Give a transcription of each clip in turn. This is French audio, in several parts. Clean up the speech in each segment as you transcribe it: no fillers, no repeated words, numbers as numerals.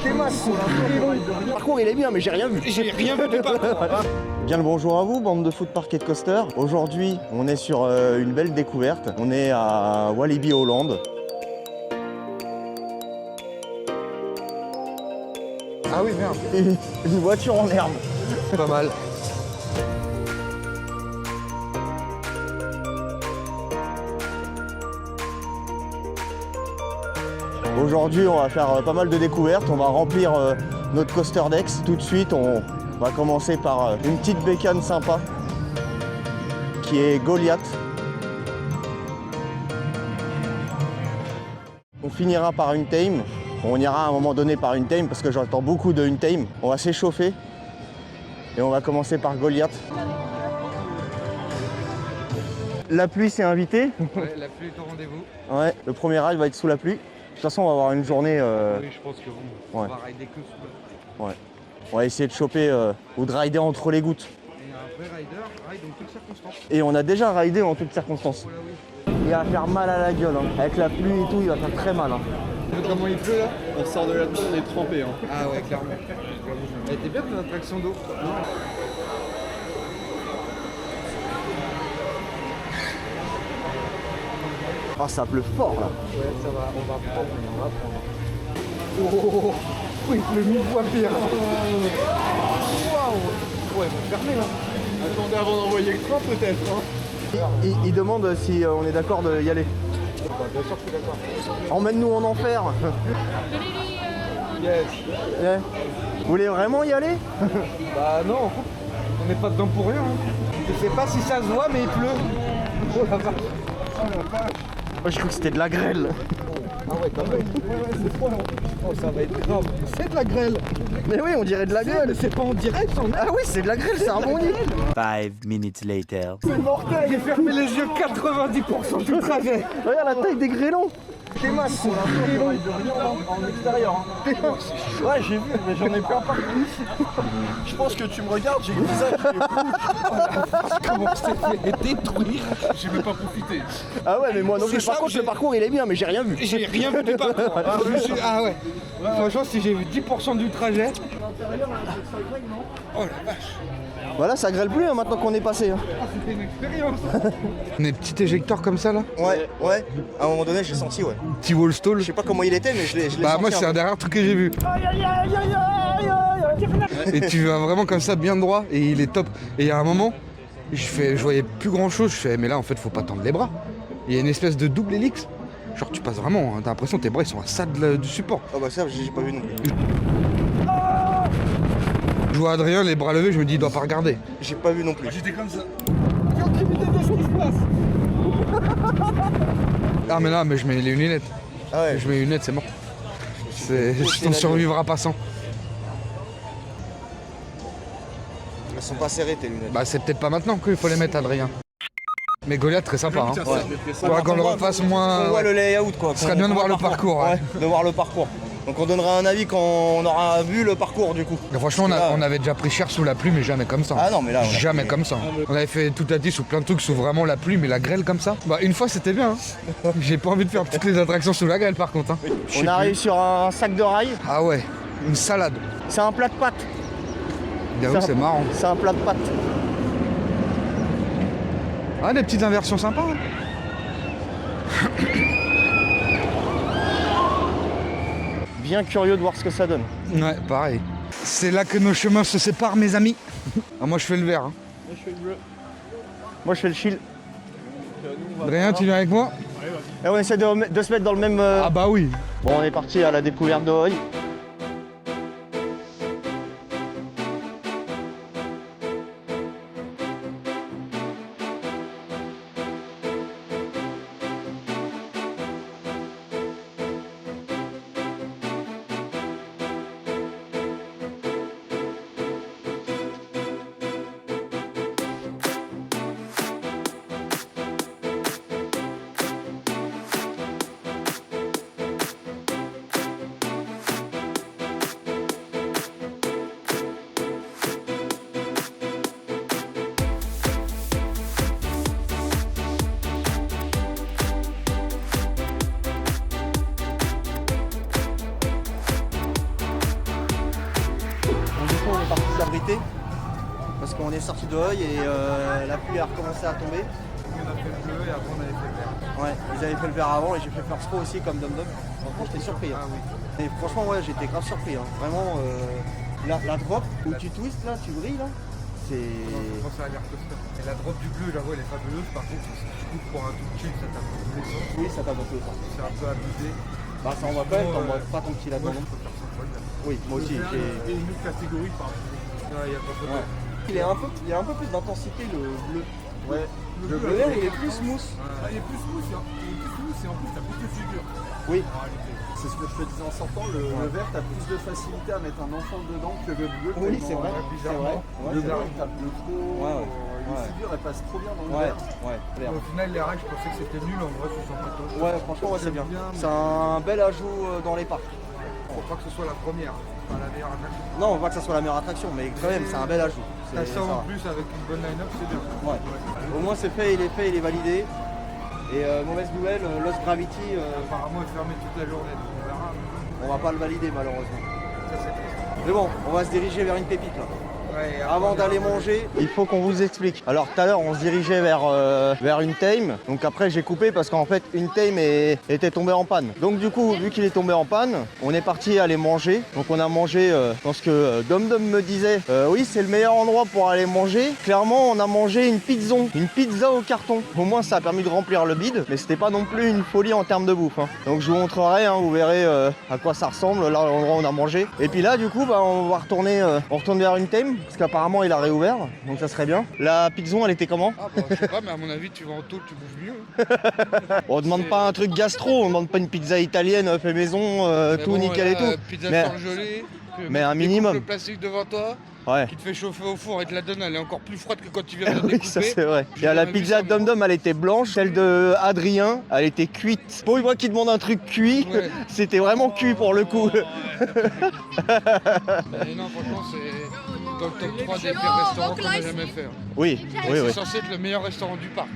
T'es masse. Le parcours il est bien mais j'ai rien vu. J'ai rien vu du parcours. Bien le bonjour à vous, bande de foot parquet de coaster. Aujourd'hui, on est sur une belle découverte. On est à Walibi Hollande. Ah oui, merde. Une voiture en herbe. Pas mal. Aujourd'hui, on va faire pas mal de découvertes. On va remplir notre coaster Dex. Tout de suite, on va commencer par une petite bécane sympa qui est Goliath. On finira par une Tame. On ira à un moment donné par une Tame parce que j'entends beaucoup de une Tame. On va s'échauffer et on va commencer par Goliath. La pluie s'est invitée. Ouais, la pluie est au rendez-vous. Ouais, le premier ride va être sous la pluie. De toute façon, on va avoir une journée. Oui, je pense que bon, ouais. on va rider que sous la Ouais. On va essayer de choper ou de rider entre les gouttes. Et un vrai rider ride dans toutes circonstances. Et on a déjà ridé en toutes circonstances. Voilà, oui. Il va faire mal à la gueule. Hein. Avec la pluie et tout, il va faire très mal. Hein. Comment il pleut là? On sort de là-dedans, on est trempé. Hein. Ah ouais, clairement. Elle était bien ton attraction d'eau. Oh, ça pleut fort là. Ouais, ça va, on va prendre. Oh, il pleut 1000 fois pire. Waouh. Ouais, ils vont fermer là. Attendez avant d'envoyer le train peut-être. Hein. Il demande si on est d'accord d'y aller. Bah, bien sûr que je suis d'accord. Emmène-nous en enfer. Yes. Ouais. Vous voulez vraiment y aller? Bah non, on n'est pas dedans pour rien. Hein. Je sais pas si ça se voit, mais il pleut. Oh la vache. Oh la vache. Moi, je crois que c'était de la grêle. Ah ouais, quand même. Ouais, c'est trop long. Oh, ça va être grave. C'est de la grêle. Mais oui, on dirait de la grêle. C'est pas en direct, on Ah oui, c'est de la grêle, ça rebondit. 5 minutes later. C'est mortel. J'ai fermé les yeux 90% du trajet. Regarde la taille des grêlons. T'es masse. En extérieur. Ouais, j'ai vu, mais j'en ai plein partout. Je pense que tu me regardes, j'ai le visage qui est rouge. Comment je t'ai fait détruire? J'ai même pas profité. Ah ouais, mais moi non plus. C'est Par ça, contre, j'ai- le parcours il est bien, mais j'ai rien vu. J'ai rien vu du parcours. Ah ouais. Franchement, si j'ai vu 10% du trajet. Oh la vache. Voilà, ça grêle plus hein, maintenant qu'on est passé. Hein. C'était une expérience. Des petits éjecteurs comme ça là. Ouais. À un moment donné, j'ai senti, ouais. Petit wall stall. Je sais pas comment il était, mais je l'ai Bah senti. moi c'est un dernier truc que j'ai vu. Et tu vas vraiment comme ça bien droit et il est top. Et il y a un moment, je voyais plus grand chose, je fais mais là en fait faut pas tendre les bras. Il y a une espèce de double hélice. Genre tu passes vraiment, hein, t'as l'impression que tes bras ils sont à ça du support. Oh bah ça, j'ai pas vu non plus. Je vois Adrien les bras levés, je me dis il doit pas regarder. J'ai pas vu non plus. J'étais comme ça. J'ai aucune idée de ce qui se passe. Ah mais là mais je mets les lunettes. Ah ouais. Je mets les lunettes c'est mort. T'en survivras pas sans. Elles sont pas serrées tes lunettes. Bah c'est peut-être pas maintenant qu'il faut les mettre Adrien. Mais Goliath très sympa hein. Ouais. Faudra qu'on le refasse moins. On voit le layout quoi. Ce serait bien de voir le parcours, ouais. De voir le parcours. Donc on donnera un avis quand on aura vu le parcours du coup. Mais franchement, Parce que là, on avait déjà pris cher sous la pluie, mais jamais comme ça. Ah non, mais là, on a jamais pris- comme ça. On avait fait tout à dit sous plein de trucs, sous vraiment la pluie, mais la grêle comme ça. Bah, une fois, c'était bien. Hein. J'ai pas envie de faire toutes les attractions sous la grêle, par contre. Hein. Je sais On arrive plus. sur un sac de rails. Ah ouais, une salade. C'est un plat de pâtes. J'avoue, c'est marrant. C'est un plat de pâtes. Ah, des petites inversions sympas. Hein. Bien curieux de voir ce que ça donne. Ouais, pareil. C'est là que nos chemins se séparent, mes amis. Ah, moi, je fais le vert. Hein. Moi je fais le bleu. Moi je fais le chill. Adrien, tu viens avec moi? Et on essaie de se mettre dans le même. Ah bah oui. Bon, on est parti à la découverte de Hoy. sorti de l'œil et la pluie a recommencé à tomber. On a fait le bleu et après on avait fait le vert. Ouais, ils avaient fait le vert avant et j'ai fait first throw aussi comme Dom Dom. Franchement, j'étais surpris. Hein. Ah oui. Et franchement, ouais, j'étais grave surpris. Hein. Vraiment, la drop où tu twists là, tu brilles là, c'est. Je pense à l'air coaster. Et la drop du bleu, j'avoue, elle est fabuleuse. Par contre, si tu coupes pour un tout chill, ça tape dans tous les sens. Oui, ça tape dans tous les sens. C'est un peu abusé. Bah, ça envoie quand même, t'envoies pas ton petit là-dedans. Moi, je préfère ça pour le vert. Oui, moi aussi. Et une autre catégorie par rapport. Ouais, il y a pas photo. Ouais. Il y a un peu plus d'intensité le bleu. Ouais. Le bleu, il est plus smooth. Ah, il est plus smooth, hein. Il est plus smooth et en plus t'as plus de figure. Oui. En réalité. C'est ce que je te disais en sortant, le vert t'as plus de facilité à mettre un enfant dedans que le bleu. Oui, tellement, c'est vrai. bizarrement. Ouais, Le c'est vert vrai. il tape le trop. Ouais. Les figures elles passent trop bien dans le Ouais, vert. ouais, clair. Au final, les règles, je pensais que c'était nul. En vrai, ce sont plutôt. Ouais, franchement, ouais, c'est bien. J'aime bien, C'est un bel ajout dans les parcs. Faut pas que ce soit la première, pas la meilleure attraction. Non, on voit que ça soit la meilleure attraction, mais quand même, c'est un bel ajout. T'as ça en va. plus avec une bonne line-up, c'est bien. Ouais. Au moins, c'est fait, il est validé. Et mauvaise nouvelle, Lost Gravity, Apparemment, est fermé toute la journée, donc on verra. on va pas le valider malheureusement. Ça, c'est triste. Mais bon, on va se diriger vers une pépite là. Ouais, et Avant après, d'aller manger, il faut qu'on vous explique. Alors tout à l'heure, on se dirigeait vers une tame. Donc après, j'ai coupé parce qu'en fait, une tame était tombée en panne. Donc du coup, vu qu'il est tombé en panne, on est parti aller manger. Donc on a mangé dans ce que Dom Dom me disait. Oui, c'est le meilleur endroit pour aller manger. Clairement, on a mangé une pizza au carton. Au moins, ça a permis de remplir le bide, mais c'était pas non plus une folie en termes de bouffe. Hein. Donc je vous montrerai, hein, vous verrez à quoi ça ressemble. Là, l'endroit où on a mangé. Et puis là, du coup, bah, on retourne vers une tame. Parce qu'apparemment il a réouvert, donc ça serait bien. La pizzon, elle était comment? Ah bah je sais pas, mais à mon avis tu vas en tôle, tu bouges mieux. On demande pas un truc gastro, on demande pas une pizza italienne fait maison, tout nickel et tout. Pizza Mais- surgelée, mais un minimum. Le plastique devant toi, Ouais. qui te fait chauffer au four et te la donne, elle est encore plus froide que quand tu viens de la Oui, découper. ça c'est vrai. J'ai Il y a la jamais vu pizza ça, de moi. Dom Dom, elle était blanche. Celle de Adrien, elle était cuite. Pour une fois qu'il demande un truc cuit, Ouais. c'était vraiment cuit pour le coup. Mais non, franchement, c'est dans le top 3 des pires restaurants qu'on a jamais fait. Oui, oui, C'est oui. censé être le meilleur restaurant du parc.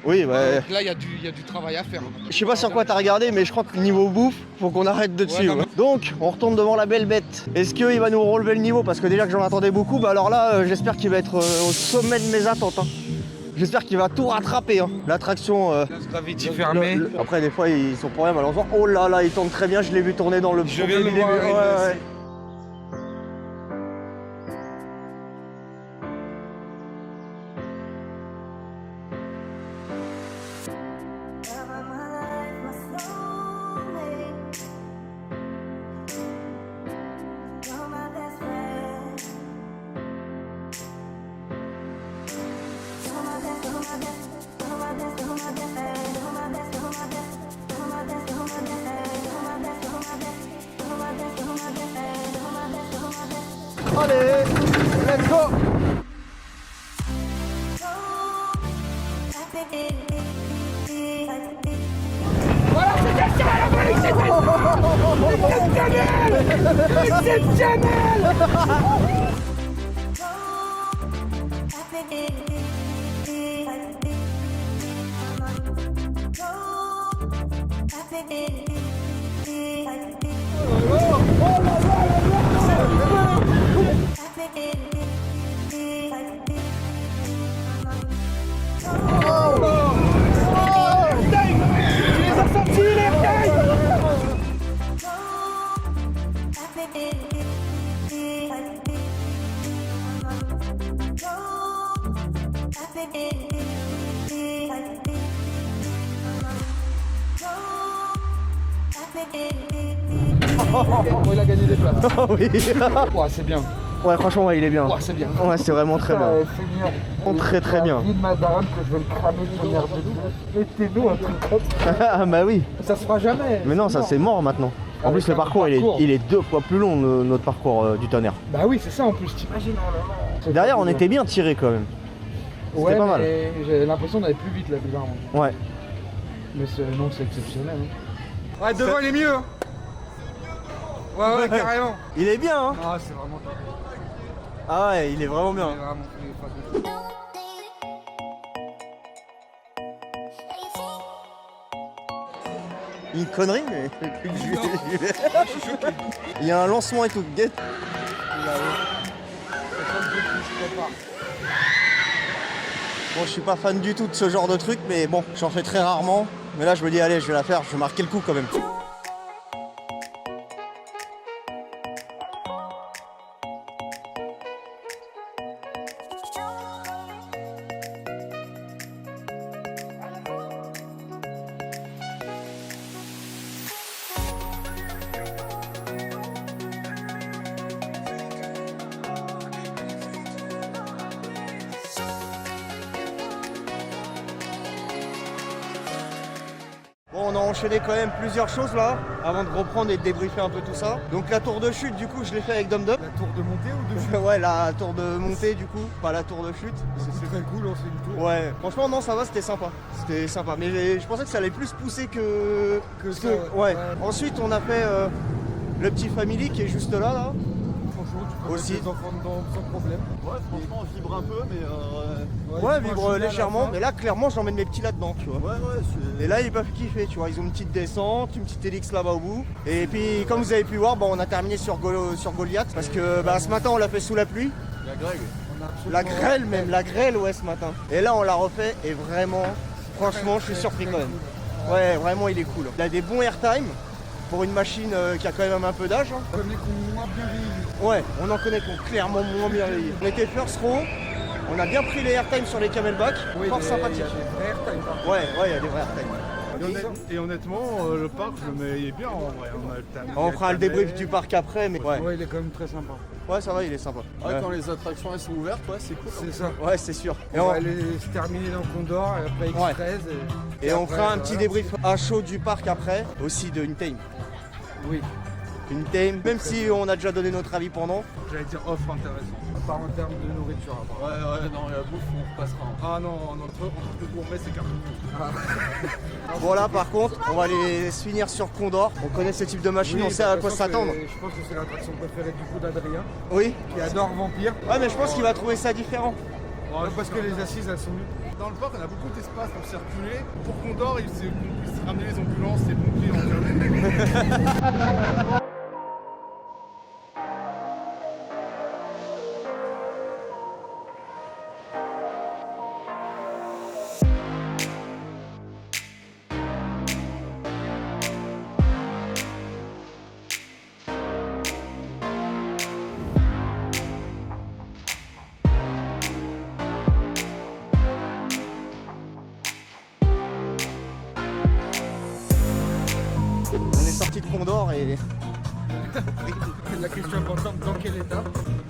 Oui, ouais. Donc là, il y a du travail à faire. Je sais pas sur quoi t'as regardé, mais je crois que niveau bouffe, faut qu'on arrête de dessus. non, mais- Donc, on retourne devant la belle bête. Est-ce qu'il va nous relever le niveau? Parce que déjà que j'en attendais beaucoup, bah alors là, j'espère qu'il va être au sommet de mes attentes. Hein. J'espère qu'il va tout rattraper. Hein. L'attraction. Lost Gravity fermé. Après, des fois, ils sont pour rien, malheureusement. Oh là là, il tourne très bien, je l'ai vu tourner dans le Je viens de le début. voir arriver Ouais, aussi. ouais. Allez, let's go! Il a gagné des places. Oui. Ouais, c'est bien. Ouais, franchement, ouais, il est bien. Ouais, c'est bien. Ouais, c'est vraiment très bien. Très très bien. Dis de madame que je vais le cramer son air de nous. Mettez-nous un truc comme ça. Ah bah oui. Ça se fera jamais. Mais non, ça c'est mort maintenant. En Avec plus, le un parcours, parcours. il est 2 fois plus long, notre parcours du tonnerre. Bah oui, c'est ça en plus, t'imagines. Oh là là. Derrière, on était bien tiré quand même. Ouais, pas mal. mais j'ai l'impression d'aller plus vite là, bizarrement. Ouais. Mais non, c'est exceptionnel. Hein. Ouais, devant il est mieux. Hein. Ouais, carrément. Il est bien, hein. Ah, c'est vraiment top. Ah ouais, il est vraiment C'est bien. vraiment fabuleux. Une connerie, mais. Il y a un lancement et tout. Get. C'est comme je prépare. Bon, je suis pas fan du tout de ce genre de truc, mais bon, j'en fais très rarement. Mais là, je me dis, allez, je vais la faire, je vais marquer le coup quand même. Bon, on a enchaîné quand même plusieurs choses là, avant de reprendre et de débriefer un peu tout ça. Donc la tour de chute, du coup, je l'ai fait avec Dom Dom. La tour de montée ou de chute? Ouais, la tour de montée, du coup, pas la tour de chute. C'est très cool, on fait une tour. Ouais, franchement, non, ça va, c'était sympa. C'était sympa, mais je pensais que ça allait plus pousser que ça, ouais. Ensuite, on a fait le petit family qui est juste là. Franchement, tu peux Aussi. mettre les enfants dedans sans problème. Ouais, franchement, on vibre un peu, mais Ouais, vibre légèrement. Mais là, clairement, j'emmène mes petits là-dedans, tu vois. Ouais, Et là, ils peuvent kiffer, tu vois. Ils ont une petite descente, une petite hélix là-bas au bout. Et puis, comme vous avez pu voir, on a terminé sur Goliath. Parce que ce matin, on l'a fait sous la pluie. La grêle. La grêle, ouais, ce matin. Et là, on l'a refait. Et vraiment, franchement, je suis surpris quand même. Ouais, vraiment, il est cool. Il a des bons airtime pour une machine qui a quand même un peu d'âge. Hein. On connaît qu'on moins bien vieilli. Ouais, on en connaît qui ont clairement moins bien vieilli. On était first row. On a bien pris les airtime sur les camelback. Fort sympathique. Il y a des vrais airtime, par contre. Ouais, il y a des vrais airtime. Et honnêtement, le parc, je le mets bien en vrai. On fera le débrief du parc après, mais ouais. Ouais, il est quand même très sympa. Ouais, ça va, il est sympa. Ouais, quand les attractions elles sont ouvertes, ouais, c'est cool. C'est ça. Ouais, c'est sûr. On va aller se terminer dans Condor et après X13. Et on après, fera un petit débrief à chaud du parc après, aussi de Untamed. Oui. Untamed, même si on a déjà donné notre avis pendant. J'allais dire offre intéressant. À part en termes de nourriture. Après. Ouais, non, la bouffe, on passera. Ah non, entre deux gourmets, c'est carrément. Bon là par contre, on va aller se finir sur Condor. On connaît ce type de machine, Oui, on sait à quoi je s'attendre. pense que c'est l'attraction préférée du coup d'Adrien, Oui. qui adore Vampire. Ouais, mais je pense qu'il va trouver ça différent. Ouais, parce que les assises elles sont nues. Dans le parc, on a beaucoup d'espace pour circuler. Pour Condor, il s'est ramené les ambulances, les pompiers en fait. On est sorti de Condor et... La question importante, dans quel état?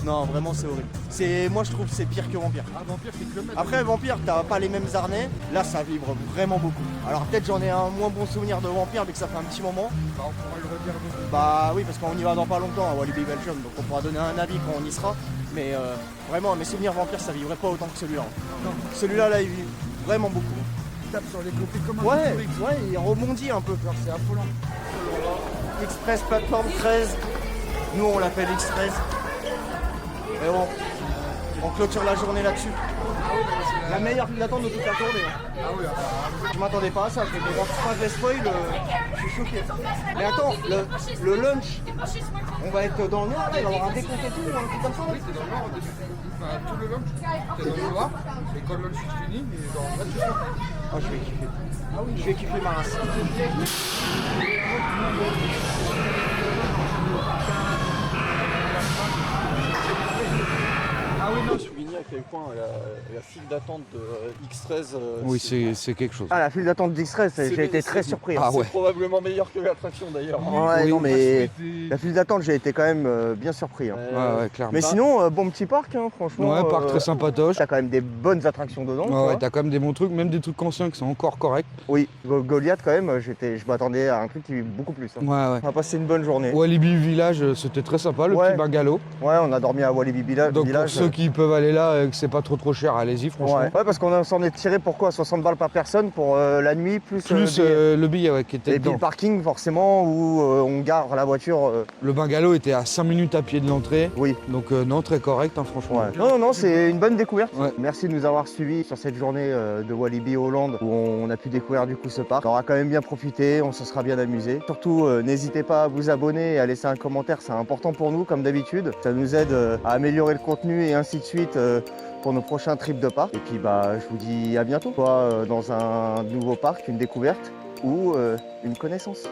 Non, vraiment c'est horrible. Moi je trouve que c'est pire que Vampire. Ah, Vampire c'est kilomètre. Après Vampire, t'as pas les mêmes harnais. Là ça vibre vraiment beaucoup. Alors peut-être j'en ai un moins bon souvenir de Vampire vu que ça fait un petit moment. Bah, on pourra le redire dessus. Bah oui, parce qu'on y va dans pas longtemps à Walibi Belgium, donc on pourra donner un avis quand on y sera. Mais vraiment, mes souvenirs Vampire, ça vivrait pas autant que celui-là. Non. Celui-là, là, il vit vraiment beaucoup. Il tape sur les côtés comme un Ouais, Touring. ouais, il rebondit un peu. Genre c'est affolant. Express plateforme 13. Nous, on l'appelle X13. Et bon, on clôture la journée là-dessus. La meilleure file d'attente de toute la journée. Hein. Ah oui, Je m'attendais pas à ça, je vais pas de spoil, je suis choqué. Mais attends, le lunch, on va être dans le noir, il va y avoir un décompte et tout, un truc comme ça. oui, t'es dans le noir au début. Enfin, tout le lunch, t'es dans le noir. Et quand le lunch est fini, mais dans le tu sors. Ah, je vais kiffer. Je vais kiffer ma race. Ah oui, non, je soulignais à quel point la file d'attente de X13. Oui, c'est quelque chose. Ah, la file d'attente d'X13, j'ai été très surpris. Hein. Ah ouais. Probablement meilleur que l'attraction d'ailleurs. Ouais, Oui, non, mais C'était- la file d'attente, j'ai été quand même bien surpris. Hein. Ouais, clairement. Mais sinon, bon petit parc, hein, franchement. Ouais, parc très sympatoche. T'as quand même des bonnes attractions dedans. tu Ouais, vois. t'as quand même des bons trucs, même des trucs anciens qui sont encore corrects. Oui, Goliath, quand même, je m'attendais à un truc qui vit beaucoup plus. Hein. Ouais. On a passé une bonne journée. Walibi Village, c'était très sympa, le Ouais. petit bungalow. Ouais, on a dormi à Walibi Donc pour Village. ceux qui peuvent aller là, que c'est pas trop cher, allez-y franchement. Ouais, parce qu'on s'en est tiré pour quoi 60 balles par personne pour la nuit, plus, Plus le billet ouais, qui était et puis dedans. le parking forcément où on gare la voiture. Le bungalow était à 5 minutes à pied de l'entrée. Oui. Donc non, très correct hein, franchement. Ouais. Non, c'est une bonne découverte. Ouais. Merci de nous avoir suivis sur cette journée de Walibi Hollande où on a pu découvrir du coup ce parc. On aura quand même bien profité, on se sera bien amusé. Surtout, n'hésitez pas à vous abonner et à laisser un commentaire, c'est important pour nous comme d'habitude. Ça nous aide à améliorer le contenu et ainsi ainsi de suite pour nos prochains trips de parc. Et puis bah, je vous dis à bientôt, soit dans un nouveau parc, une découverte ou une connaissance.